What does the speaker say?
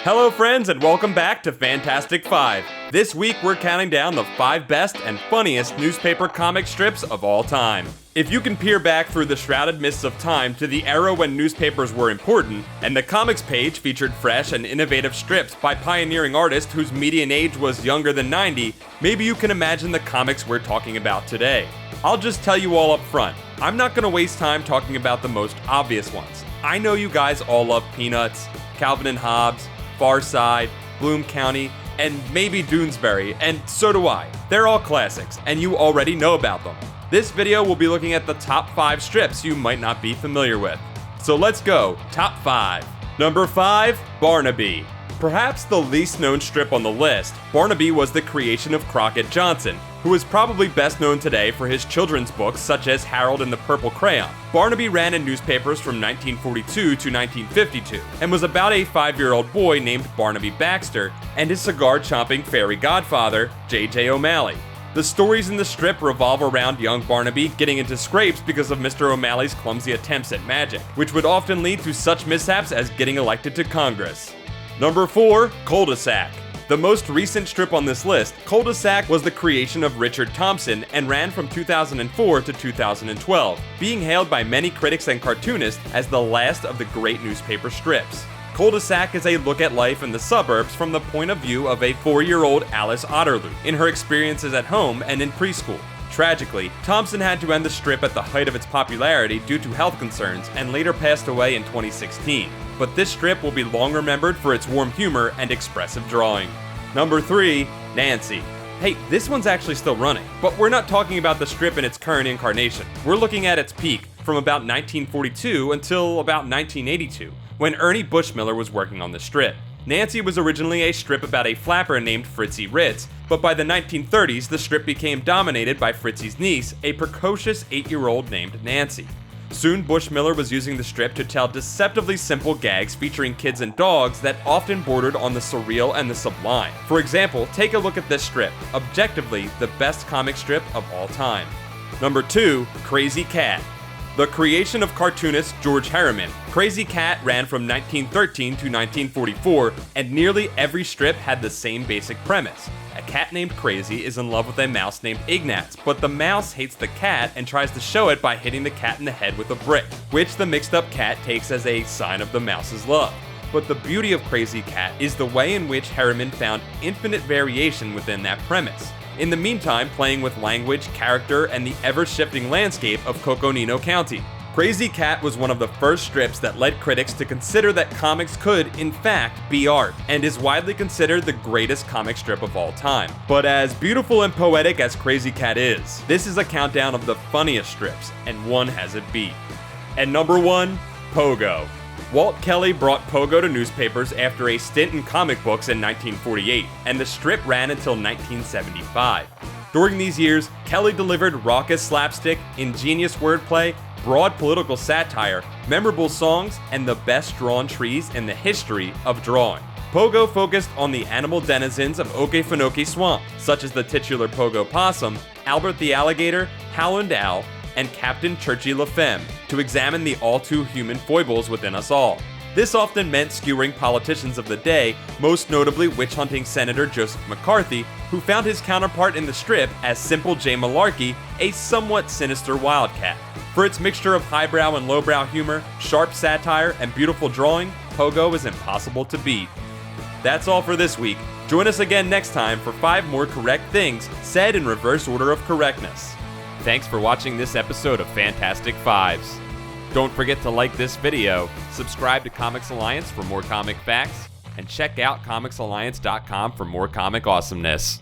Hello friends and welcome back to Fantastic 5. This week we're counting down the 5 best and funniest newspaper comic strips of all time. If you can peer back through the shrouded mists of time to the era when newspapers were important, and the comics page featured fresh and innovative strips by pioneering artists whose median age was younger than 90, maybe you can imagine the comics we're talking about today. I'll just tell you all up front, I'm not going to waste time talking about the most obvious ones. I know you guys all love Peanuts, Calvin and Hobbes, Far Side, Bloom County, and maybe Doonesbury, and so do I. They're all classics, and you already know about them. This video will be looking at the top 5 strips you might not be familiar with. So let's go, top 5. Number 5, Barnaby. Perhaps the least known strip on the list, Barnaby was the creation of Crockett Johnson, who is probably best known today for his children's books such as Harold and the Purple Crayon. Barnaby ran in newspapers from 1942 to 1952, and was about a 5-year-old boy named Barnaby Baxter and his cigar-chomping fairy godfather, J.J. O'Malley. The stories in the strip revolve around young Barnaby getting into scrapes because of Mr. O'Malley's clumsy attempts at magic, which would often lead to such mishaps as getting elected to Congress. Number 4, Cul-de-sac. The most recent strip on this list, Cul-de-sac was the creation of Richard Thompson and ran from 2004 to 2012, being hailed by many critics and cartoonists as the last of the great newspaper strips. Cul-de-sac is a look at life in the suburbs from the point of view of a 4-year-old Alice Otterloo in her experiences at home and in preschool. Tragically, Thompson had to end the strip at the height of its popularity due to health concerns and later passed away in 2016. But this strip will be long remembered for its warm humor and expressive drawing. Number 3, Nancy. Hey, this one's actually still running, but we're not talking about the strip in its current incarnation. We're looking at its peak from about 1942 until about 1982, when Ernie Bushmiller was working on the strip. Nancy was originally a strip about a flapper named Fritzy Ritz, but by the 1930s, the strip became dominated by Fritzy's niece, a precocious 8-year-old named Nancy. Soon, Bushmiller was using the strip to tell deceptively simple gags featuring kids and dogs that often bordered on the surreal and the sublime. For example, take a look at this strip, objectively the best comic strip of all time. Number 2, Crazy Cat. The creation of cartoonist George Herriman, Crazy Cat ran from 1913 to 1944, and nearly every strip had the same basic premise. A cat named Crazy is in love with a mouse named Ignatz, but the mouse hates the cat and tries to show it by hitting the cat in the head with a brick, which the mixed-up cat takes as a sign of the mouse's love. But the beauty of Crazy Cat is the way in which Herriman found infinite variation within that premise. In the meantime, playing with language, character, and the ever-shifting landscape of Coconino County. Crazy Cat was one of the first strips that led critics to consider that comics could, in fact, be art, and is widely considered the greatest comic strip of all time. But as beautiful and poetic as Crazy Cat is, this is a countdown of the funniest strips, and one has it beat. And number 1, Pogo. Walt Kelly brought Pogo to newspapers after a stint in comic books in 1948, and the strip ran until 1975. During these years, Kelly delivered raucous slapstick, ingenious wordplay, broad political satire, memorable songs, and the best drawn trees in the history of drawing. Pogo focused on the animal denizens of Okefenokee Swamp, such as the titular Pogo Possum, Albert the Alligator, Howland Owl, and Captain Churchy LaFemme, to examine the all-too-human foibles within us all. This often meant skewering politicians of the day, most notably witch-hunting Senator Joseph McCarthy, who found his counterpart in the strip as Simple J. Malarkey, a somewhat sinister wildcat. For its mixture of highbrow and lowbrow humor, sharp satire, and beautiful drawing, Pogo is impossible to beat. That's all for this week. Join us again next time for 5 more correct things said in reverse order of correctness. Thanks for watching this episode of Fantastic Fives. Don't forget to like this video, subscribe to Comics Alliance for more comic facts, and check out comicsalliance.com for more comic awesomeness.